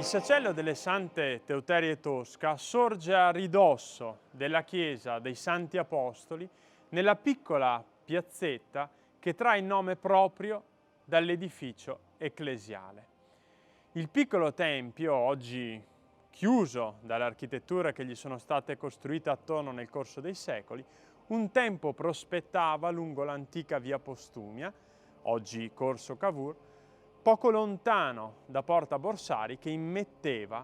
Il sacello delle Sante Teuterie Tosca sorge a ridosso della chiesa dei Santi Apostoli nella piccola piazzetta che trae il nome proprio dall'edificio ecclesiale. Il piccolo tempio, oggi chiuso dalle architetture che gli sono state costruite attorno nel corso dei secoli, un tempo prospettava lungo l'antica via Postumia, oggi corso Cavour, poco lontano da Porta Borsari, che immetteva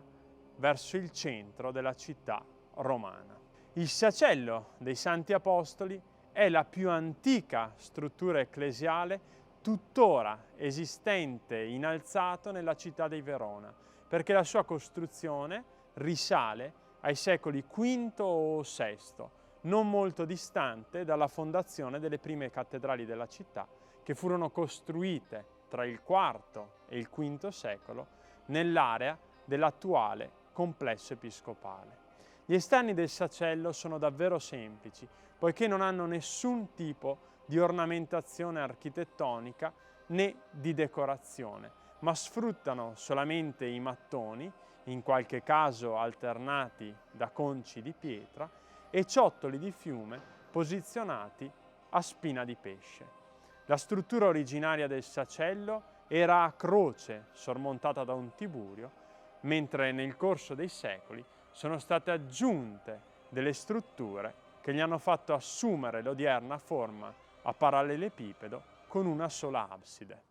verso il centro della città romana. Il sacello dei Santi Apostoli è la più antica struttura ecclesiale tuttora esistente innalzato nella città di Verona, perché la sua costruzione risale ai secoli V o VI, non molto distante dalla fondazione delle prime cattedrali della città, che furono costruite tra il IV e il V secolo nell'area dell'attuale complesso episcopale. Gli esterni del sacello sono davvero semplici, poiché non hanno nessun tipo di ornamentazione architettonica né di decorazione, ma sfruttano solamente i mattoni, in qualche caso alternati da conci di pietra, e ciottoli di fiume posizionati a spina di pesce. La struttura originaria del sacello era a croce sormontata da un tiburio, mentre nel corso dei secoli sono state aggiunte delle strutture che gli hanno fatto assumere l'odierna forma a parallelepipedo con una sola abside.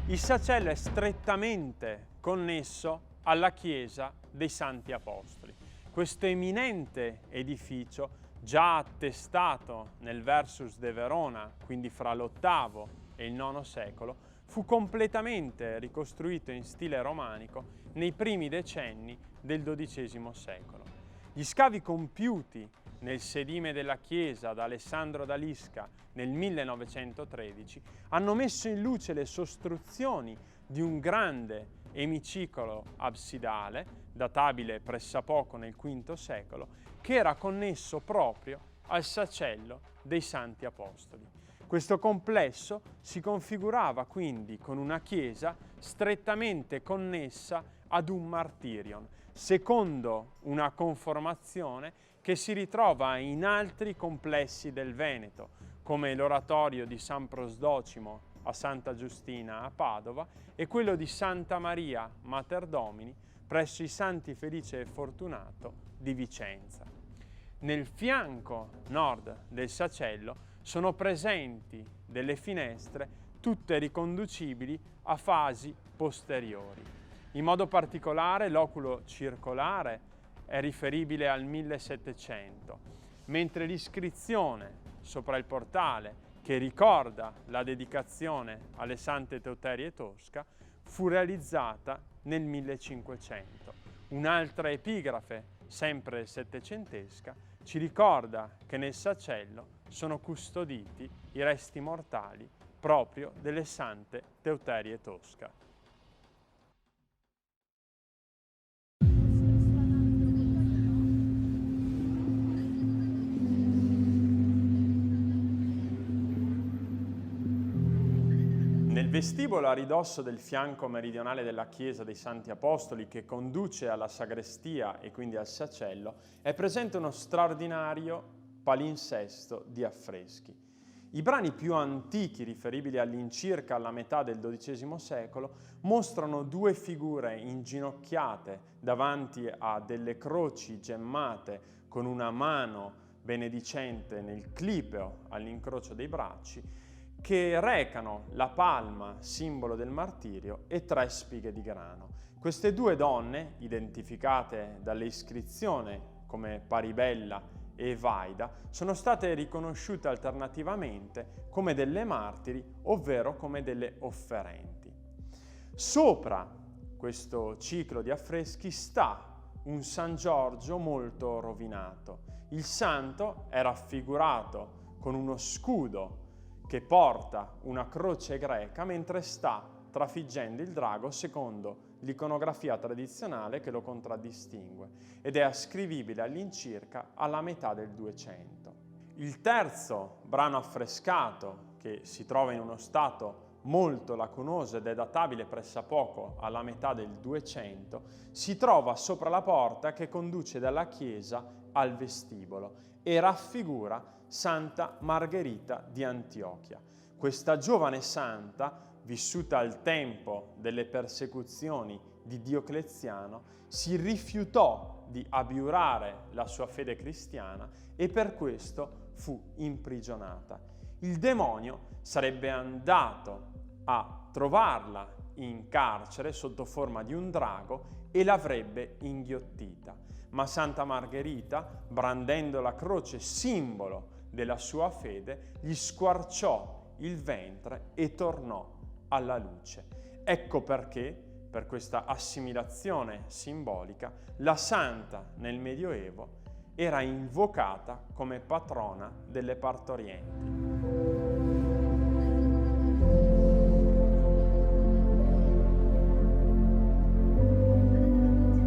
Il sacello è strettamente connesso alla chiesa dei Santi Apostoli. Questo eminente edificio, già attestato nel Versus de Verona, quindi fra l'VIII e il IX secolo, fu completamente ricostruito in stile romanico nei primi decenni del XII secolo. Gli scavi compiuti nel sedime della chiesa da Alessandro d'Alisca nel 1913 hanno messo in luce le sostruzioni di un grande emiciclo absidale, databile pressappoco nel V secolo, che era connesso proprio al sacello dei Santi Apostoli. Questo complesso si configurava quindi con una chiesa strettamente connessa ad un martirion, secondo una conformazione che si ritrova in altri complessi del Veneto, come l'oratorio di San Prosdocimo a Santa Giustina a Padova e quello di Santa Maria Mater Domini presso i Santi Felice e Fortunato di Vicenza. Nel fianco nord del sacello sono presenti delle finestre tutte riconducibili a fasi posteriori. In modo particolare l'oculo circolare è riferibile al 1700, mentre l'iscrizione sopra il portale, che ricorda la dedicazione alle Sante Teuterie Tosca, fu realizzata nel 1500. Un'altra epigrafe, sempre settecentesca, ci ricorda che nel sacello sono custoditi i resti mortali proprio delle Sante Teuterie Tosca. Nel vestibolo a ridosso del fianco meridionale della chiesa dei Santi Apostoli, che conduce alla sagrestia e quindi al sacello, è presente uno straordinario palinsesto di affreschi. I brani più antichi, riferibili all'incirca alla metà del XII secolo, mostrano due figure inginocchiate davanti a delle croci gemmate con una mano benedicente nel clipeo all'incrocio dei bracci, che recano la palma, simbolo del martirio, e 3 spighe di grano. Queste due donne, identificate dalle iscrizioni come Paribella e Vaida, sono state riconosciute alternativamente come delle martiri, ovvero come delle offerenti. Sopra questo ciclo di affreschi sta un San Giorgio molto rovinato. Il santo è raffigurato con uno scudo che porta una croce greca mentre sta trafiggendo il drago secondo l'iconografia tradizionale che lo contraddistingue ed è ascrivibile all'incirca alla metà del 200. Il terzo brano affrescato, che si trova in uno stato molto lacunoso ed è databile pressappoco alla metà del 200, si trova sopra la porta che conduce dalla chiesa al vestibolo e raffigura Santa Margherita di Antiochia. Questa giovane santa, vissuta al tempo delle persecuzioni di Diocleziano, si rifiutò di abiurare la sua fede cristiana e per questo fu imprigionata. Il demonio sarebbe andato a trovarla in carcere sotto forma di un drago e l'avrebbe inghiottita. Ma Santa Margherita, brandendo la croce, simbolo della sua fede, gli squarciò il ventre e tornò alla luce. Ecco perché, per questa assimilazione simbolica, la santa nel Medioevo era invocata come patrona delle partorienti.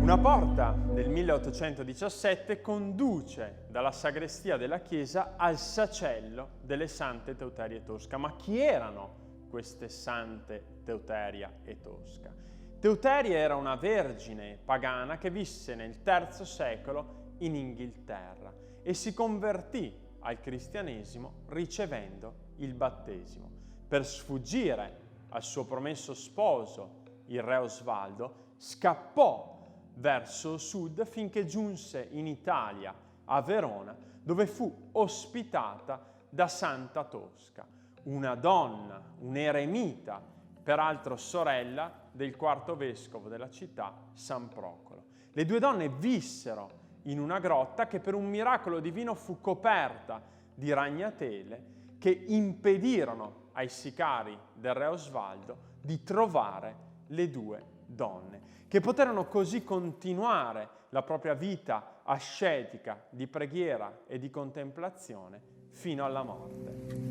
Una porta del 1817 conduce dalla sagrestia della chiesa al sacello delle Sante Teuteria e Tosca. Ma chi erano queste Sante Teuteria e Tosca? Teuteria era una vergine pagana che visse nel III secolo in Inghilterra e si convertì al cristianesimo ricevendo il battesimo. Per sfuggire al suo promesso sposo, il re Osvaldo, scappò verso sud finché giunse in Italia, a Verona, dove fu ospitata da Santa Tosca, una donna, un'eremita, peraltro sorella del quarto vescovo della città, San Procolo. Le due donne vissero in una grotta che per un miracolo divino fu coperta di ragnatele che impedirono ai sicari del re Osvaldo di trovare le due donne, che poterono così continuare la propria vita ascetica di preghiera e di contemplazione fino alla morte.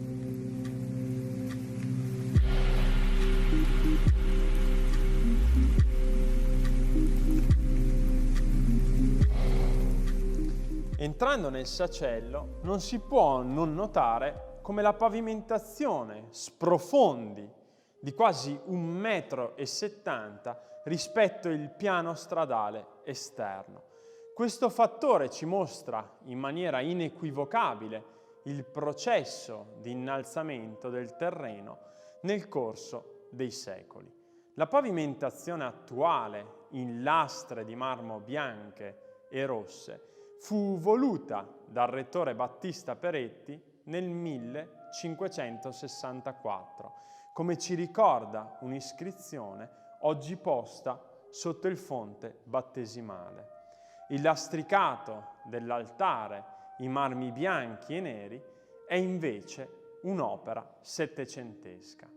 Entrando nel sacello non si può non notare come la pavimentazione sprofondi di quasi 1,70 m rispetto al piano stradale esterno. Questo fattore ci mostra in maniera inequivocabile il processo di innalzamento del terreno nel corso dei secoli. La pavimentazione attuale in lastre di marmo bianche e rosse fu voluta dal rettore Battista Peretti nel 1564, come ci ricorda un'iscrizione oggi posta sotto il fonte battesimale. Il lastricato dell'altare in marmi bianchi e neri è invece un'opera settecentesca.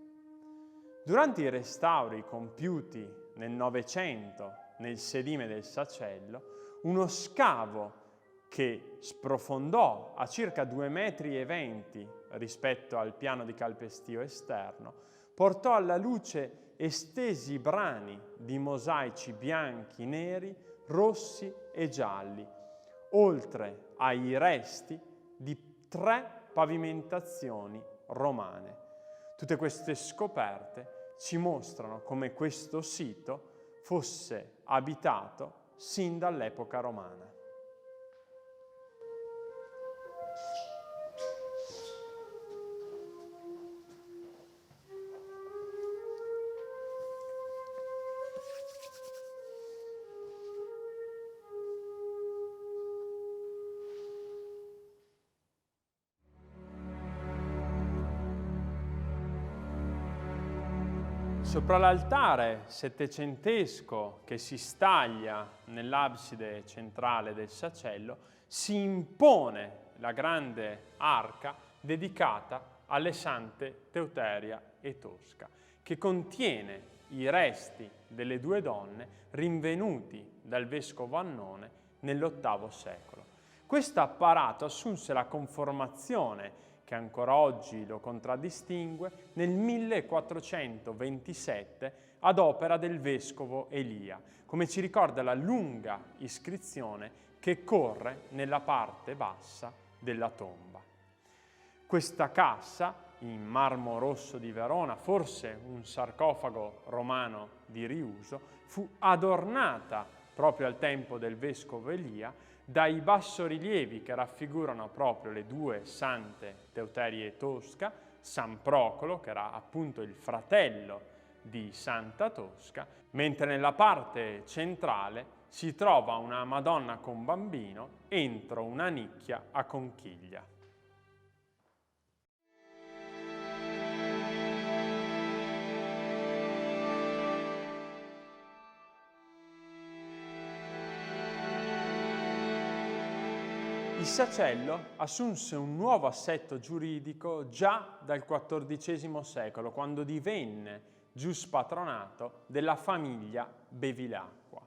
Durante i restauri compiuti nel Novecento nel sedime del sacello, uno scavo che sprofondò a circa 2,20 m rispetto al piano di calpestio esterno, portò alla luce estesi brani di mosaici bianchi, neri, rossi e gialli, oltre ai resti di 3 pavimentazioni romane. Tutte queste scoperte ci mostrano come questo sito fosse abitato sin dall'epoca romana. Sopra l'altare settecentesco che si staglia nell'abside centrale del sacello si impone la grande arca dedicata alle Sante Teuteria e Tosca, che contiene i resti delle due donne rinvenuti dal vescovo Annone nell'VIII secolo. Questo apparato assunse la conformazione che ancora oggi lo contraddistingue, nel 1427 ad opera del vescovo Elia, come ci ricorda la lunga iscrizione che corre nella parte bassa della tomba. Questa cassa in marmo rosso di Verona, forse un sarcofago romano di riuso, fu adornata proprio al tempo del vescovo Elia dai bassorilievi che raffigurano proprio le due sante Teuterie Tosca, San Procolo, che era appunto il fratello di Santa Tosca, mentre nella parte centrale si trova una Madonna con bambino entro una nicchia a conchiglia. Il Sacello assunse un nuovo assetto giuridico già dal XIV secolo, quando divenne giuspatronato della famiglia Bevilacqua.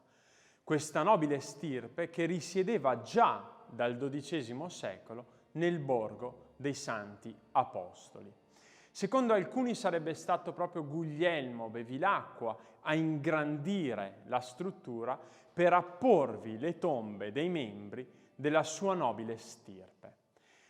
Questa nobile stirpe che risiedeva già dal XII secolo nel borgo dei Santi Apostoli. Secondo alcuni sarebbe stato proprio Guglielmo Bevilacqua a ingrandire la struttura per apporvi le tombe dei membri della sua nobile stirpe.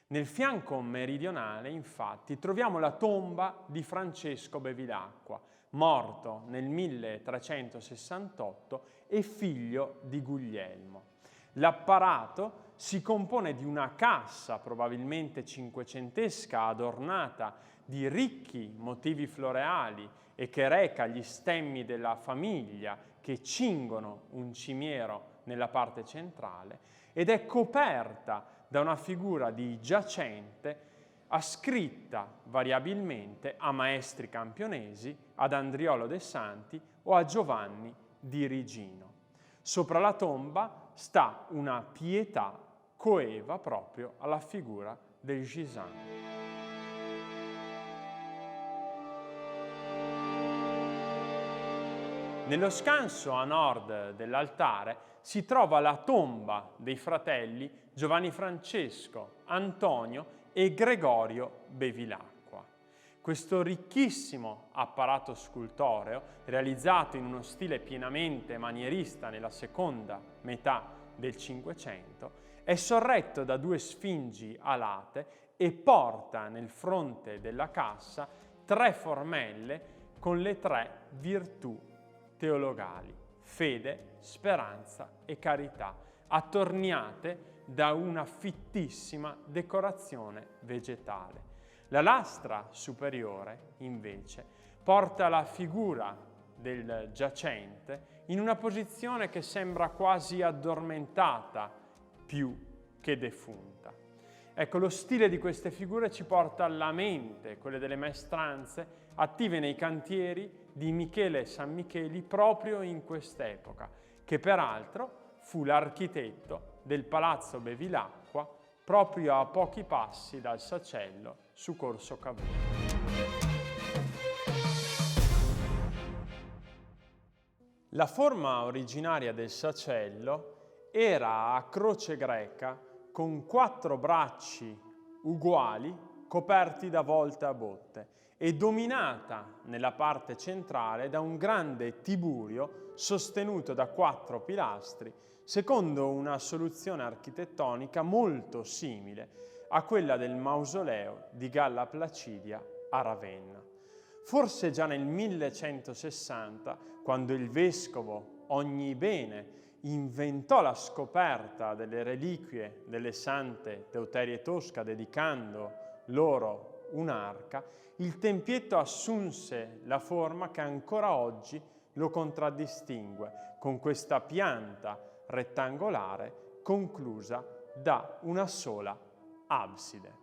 Nel fianco meridionale, infatti, troviamo la tomba di Francesco Bevilacqua, morto nel 1368 e figlio di Guglielmo. L'apparato si compone di una cassa, probabilmente cinquecentesca, adornata di ricchi motivi floreali e che reca gli stemmi della famiglia che cingono un cimiero nella parte centrale, ed è coperta da una figura di giacente ascritta variabilmente a maestri campionesi, ad Andriolo de Santi o a Giovanni di Rigino. Sopra la tomba sta una pietà coeva proprio alla figura del Gisano. Nello scanso a nord dell'altare si trova la tomba dei fratelli Giovanni Francesco, Antonio e Gregorio Bevilacqua. Questo ricchissimo apparato scultoreo, realizzato in uno stile pienamente manierista nella seconda metà del Cinquecento, è sorretto da due sfingi alate e porta nel fronte della cassa 3 formelle con le 3 virtù teologali: fede, speranza e carità, attorniate da una fittissima decorazione vegetale. La lastra superiore, invece, porta la figura del giacente in una posizione che sembra quasi addormentata più che defunta. Ecco, lo stile di queste figure ci porta alla mente quelle delle maestranze attive nei cantieri di Michele Sammicheli proprio in quest'epoca, che peraltro fu l'architetto del Palazzo Bevilacqua proprio a pochi passi dal Sacello su Corso Cavour. La forma originaria del Sacello era a croce greca con 4 bracci uguali coperti da volte a botte e dominata nella parte centrale da un grande tiburio sostenuto da 4 pilastri, secondo una soluzione architettonica molto simile a quella del mausoleo di Galla Placidia a Ravenna. Forse già nel 1160, quando il vescovo Ognibene inventò la scoperta delle reliquie delle sante Teuterie Tosca dedicando loro un'arca, il tempietto assunse la forma che ancora oggi lo contraddistingue, con questa pianta rettangolare conclusa da una sola abside.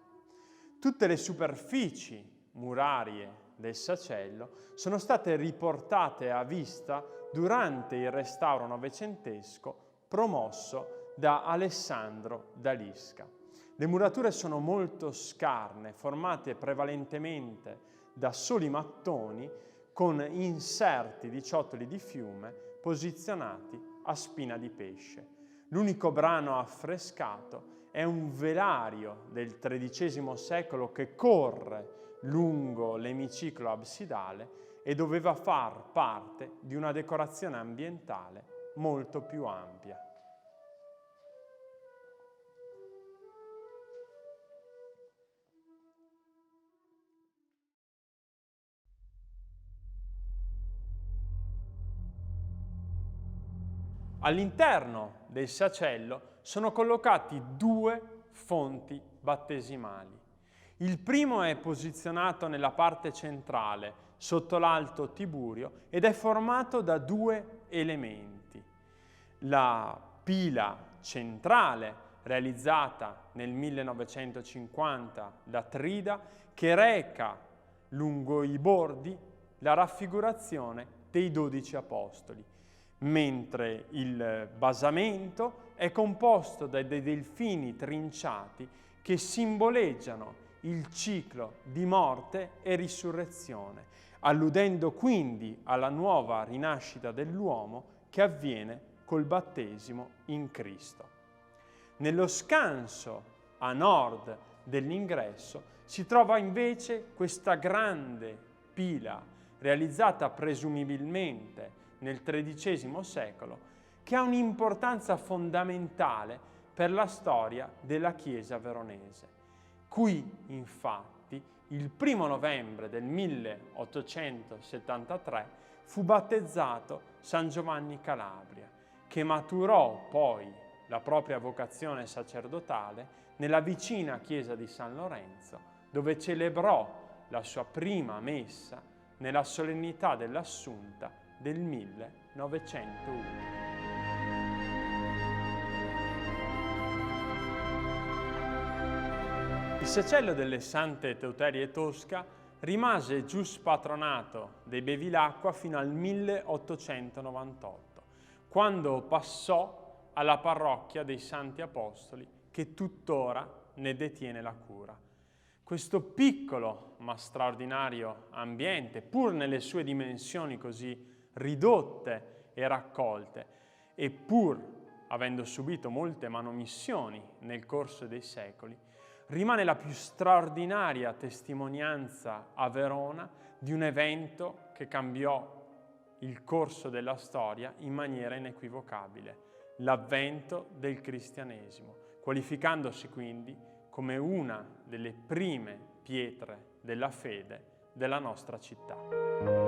Tutte le superfici murarie del Sacello sono state riportate a vista durante il restauro novecentesco promosso da Alessandro D'Alisca. Le murature sono molto scarne, formate prevalentemente da soli mattoni con inserti di ciottoli di fiume posizionati a spina di pesce. L'unico brano affrescato è un velario del XIII secolo che corre lungo l'emiciclo absidale e doveva far parte di una decorazione ambientale molto più ampia. All'interno del sacello sono collocati 2 fonti battesimali. Il primo è posizionato nella parte centrale, sotto l'Alto Tiburio, ed è formato da 2 elementi. La pila centrale, realizzata nel 1950 da Trida, che reca lungo i bordi la raffigurazione dei 12 apostoli, mentre il basamento è composto da dei delfini trinciati che simboleggiano il ciclo di morte e risurrezione, alludendo quindi alla nuova rinascita dell'uomo che avviene col battesimo in Cristo. Nello scanso a nord dell'ingresso si trova invece questa grande pila, realizzata presumibilmente nel XIII secolo, che ha un'importanza fondamentale per la storia della Chiesa veronese. Qui, infatti, il 1 novembre del 1873 fu battezzato San Giovanni Calabria, che maturò poi la propria vocazione sacerdotale nella vicina chiesa di San Lorenzo, dove celebrò la sua prima messa nella solennità dell'Assunta del 1901. Il sacello delle Sante Teuterie Tosca rimase gius patronato dei Bevilacqua fino al 1898, quando passò alla parrocchia dei Santi Apostoli, che tuttora ne detiene la cura. Questo piccolo ma straordinario ambiente, pur nelle sue dimensioni così ridotte e raccolte, e pur avendo subito molte manomissioni nel corso dei secoli, rimane la più straordinaria testimonianza a Verona di un evento che cambiò il corso della storia in maniera inequivocabile, l'avvento del cristianesimo, qualificandosi quindi come una delle prime pietre della fede della nostra città.